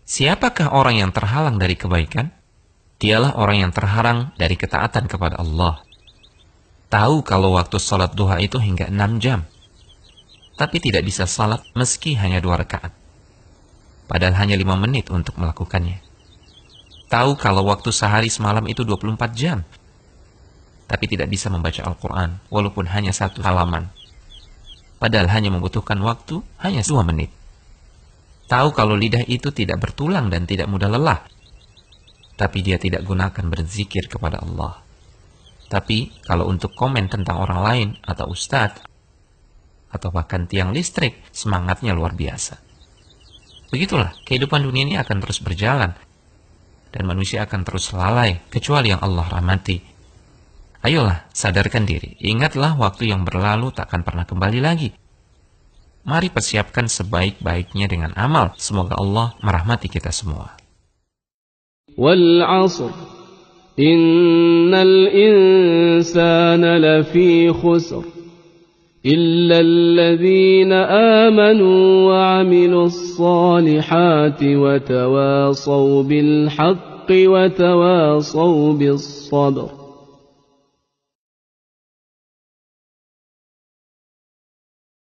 Siapakah orang yang terhalang dari kebaikan? Dialah orang yang terhalang dari ketaatan kepada Allah. Tahu kalau waktu salat duha itu hingga 6 jam, tapi tidak bisa salat meski hanya 2 rakaat. Padahal hanya 5 menit untuk melakukannya. Tahu kalau waktu sehari semalam itu 24 jam, tapi tidak bisa membaca Al-Quran, walaupun hanya 1 halaman. Padahal hanya membutuhkan waktu hanya 2 menit. Tahu kalau lidah itu tidak bertulang dan tidak mudah lelah, tapi dia tidak gunakan berzikir kepada Allah. Tapi kalau untuk komen tentang orang lain atau ustadz, atau bahkan tiang listrik, semangatnya luar biasa. Begitulah, kehidupan dunia ini akan terus berjalan, dan manusia akan terus lalai, kecuali yang Allah rahmati. Ayolah, sadarkan diri. Ingatlah waktu yang berlalu takkan pernah kembali lagi. Mari persiapkan sebaik-baiknya dengan amal. Semoga Allah merahmati kita semua. Wal 'ashr, innal insana lafi khusr, illa alladhina amanu wa 'amilus salihati wa tawasaw bil haqqi wa tawasaw bis sabr.